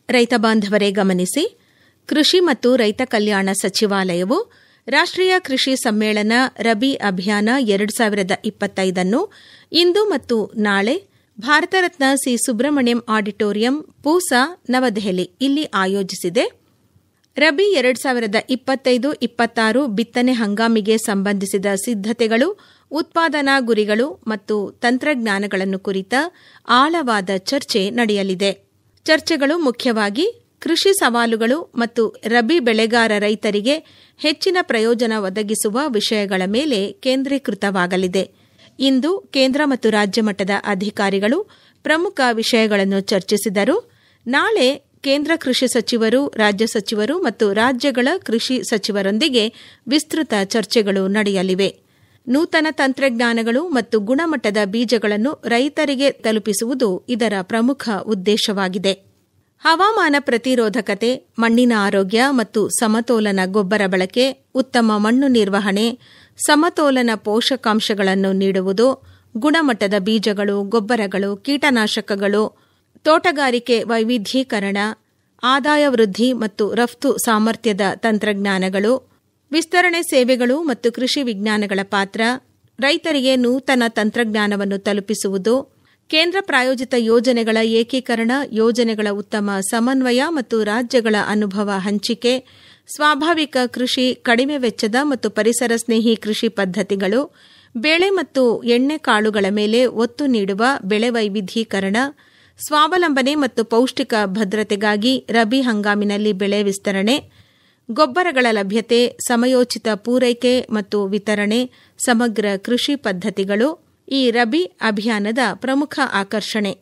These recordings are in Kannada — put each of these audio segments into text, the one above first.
ರೈತ ಬಾಂಧವರೇ ಗಮನಿಸಿ, ಕೃಷಿ ಮತ್ತು ರೈತ ಕಲ್ಯಾಣ ಸಚಿವಾಲಯವು ರಾಷ್ಟ್ರೀಯ ಕೃಷಿ ಸಮ್ಮೇಳನ ರಬಿ ಅಭಿಯಾನ 2025 ಇಂದು ಮತ್ತು ನಾಳೆ ಭಾರತ ರತ್ನ ಸಿ ಸುಬ್ರಹ್ಮಣ್ಯಂ ಆಡಿಟೋರಿಯಂ, ಪೂಸಾ, ನವದೆಹಲಿ ಇಲ್ಲಿ ಆಯೋಜಿಸಿದೆ. ರಬಿ 2025-26 ಬಿತ್ತನೆ ಹಂಗಾಮಿಗೆ ಸಂಬಂಧಿಸಿದ ಸಿದ್ಧತೆಗಳು, ಉತ್ಪಾದನಾ ಗುರಿಗಳು ಮತ್ತು ತಂತ್ರಜ್ಞಾನಗಳನ್ನು ಕುರಿತ ಆಳವಾದ ಚರ್ಚೆ ನಡೆಯಲಿದೆ. ಚರ್ಚೆಗಳು ಮುಖ್ಯವಾಗಿ ಕೃಷಿ ಸವಾಲುಗಳು ಮತ್ತು ರಬಿ ಬೆಳೆಗಾರ ರೈತರಿಗೆ ಹೆಚ್ಚಿನ ಪ್ರಯೋಜನ ಒದಗಿಸುವ ವಿಷಯಗಳ ಮೇಲೆ ಕೇಂದ್ರೀಕೃತವಾಗಲಿದೆ. ಇಂದು ಕೇಂದ್ರ ಮತ್ತು ರಾಜ್ಯ ಮಟ್ಟದ ಅಧಿಕಾರಿಗಳು ಪ್ರಮುಖ ವಿಷಯಗಳನ್ನು ಚರ್ಚಿಸಿದರು. ನಾಳೆ ಕೇಂದ್ರ ಕೃಷಿ ಸಚಿವರು, ರಾಜ್ಯ ಸಚಿವರು ಮತ್ತು ರಾಜ್ಯಗಳ ಕೃಷಿ ಸಚಿವರೊಂದಿಗೆ ವಿಸ್ತೃತ ಚರ್ಚೆಗಳು ನಡೆಯಲಿವೆ. ನೂತನ ತಂತ್ರಜ್ಞಾನಗಳು ಮತ್ತು ಗುಣಮಟ್ಟದ ಬೀಜಗಳನ್ನು ರೈತರಿಗೆ ತಲುಪಿಸುವುದು ಇದರ ಪ್ರಮುಖ ಉದ್ದೇಶವಾಗಿದೆ. ಹವಾಮಾನ ಪ್ರತಿರೋಧಕತೆ, ಮಣ್ಣಿನ ಆರೋಗ್ಯ ಮತ್ತು ಸಮತೋಲನ ಗೊಬ್ಬರ ಬಳಕೆ, ಉತ್ತಮ ಮಣ್ಣು ನಿರ್ವಹಣೆ, ಸಮತೋಲನ ಪೋಷಕಾಂಶಗಳನ್ನು ನೀಡುವುದು, ಗುಣಮಟ್ಟದ ಬೀಜಗಳು, ಗೊಬ್ಬರಗಳು, ಕೀಟನಾಶಕಗಳು, ತೋಟಗಾರಿಕೆ ವೈವಿಧ್ಯೀಕರಣ, ಆದಾಯ ವೃದ್ಧಿ ಮತ್ತು ರಫ್ತು ಸಾಮರ್ಥ್ಯದ ತಂತ್ರಜ್ಞಾನಗಳು, ವಿಸ್ತರಣೆ ಸೇವೆಗಳು ಮತ್ತು ಕೃಷಿ ವಿಜ್ಞಾನಗಳ ಪಾತ್ರ, ರೈತರಿಗೆ ನೂತನ ತಂತ್ರಜ್ಞಾನವನ್ನು ತಲುಪಿಸುವುದು, ಕೇಂದ್ರ ಪ್ರಾಯೋಜಿತ ಯೋಜನೆಗಳ ಏಕೀಕರಣ, ಯೋಜನೆಗಳ ಉತ್ತಮ ಸಮನ್ವಯ ಮತ್ತು ರಾಜ್ಯಗಳ ಅನುಭವ ಹಂಚಿಕೆ, ಸ್ವಾಭಾವಿಕ ಕೃಷಿ, ಕಡಿಮೆ ವೆಚ್ಚದ ಮತ್ತು ಪರಿಸರ ಸ್ನೇಹಿ ಕೃಷಿ ಪದ್ಧತಿಗಳು, ಬೇಳೆ ಮತ್ತು ಎಣ್ಣೆಕಾಳುಗಳ ಮೇಲೆ ಒತ್ತು ನೀಡುವ ಬೆಳೆ ವೈವಿಧ್ಯೀಕರಣ, ಸ್ವಾವಲಂಬನೆ ಮತ್ತು ಪೌಷ್ಟಿಕ ಭದ್ರತೆಗಾಗಿ ರಬಿ ಹಂಗಾಮಿನಲ್ಲಿ ಬೆಳೆ ವಿಸ್ತರಣೆ, ಗೊಬ್ಬರಗಳ ಲಭ್ಯತೆ, ಸಮಯೋಚಿತ ಪೂರೈಕೆ ಮತ್ತು ವಿತರಣೆ, ಸಮಗ್ರ ಕೃಷಿ ಪದ್ಧತಿಗಳು ಈ ರಬಿ ಅಭಿಯಾನದ ಪ್ರಮುಖ ಆಕರ್ಷಣೆ.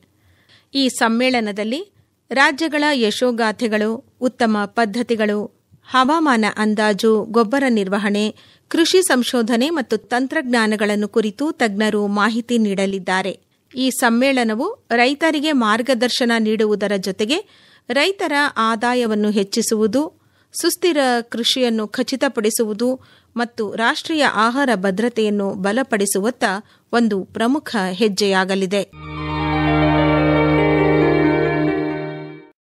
ಈ ಸಮ್ಮೇಳನದಲ್ಲಿ ರಾಜ್ಯಗಳ ಯಶೋಗಾಥೆಗಳು, ಉತ್ತಮ ಪದ್ಧತಿಗಳು, ಹವಾಮಾನ ಅಂದಾಜು, ಗೊಬ್ಬರ ನಿರ್ವಹಣೆ, ಕೃಷಿ ಸಂಶೋಧನೆ ಮತ್ತು ತಂತ್ರಜ್ಞಾನಗಳನ್ನು ಕುರಿತು ತಜ್ಞರು ಮಾಹಿತಿ ನೀಡಲಿದ್ದಾರೆ. ಈ ಸಮ್ಮೇಳನವು ರೈತರಿಗೆ ಮಾರ್ಗದರ್ಶನ ನೀಡುವುದರ ಜೊತೆಗೆ ರೈತರ ಆದಾಯವನ್ನು ಹೆಚ್ಚಿಸುವುದು, ಸುಸ್ಥಿರ ಕೃಷಿಯನ್ನು ಖಚಿತಪಡಿಸುವುದು ಮತ್ತು ರಾಷ್ಟ್ರೀಯ ಆಹಾರ ಭದ್ರತೆಯನ್ನು ಬಲಪಡಿಸುವತ್ತ ಒಂದು ಪ್ರಮುಖ ಹೆಜ್ಜೆಯಾಗಲಿದೆ.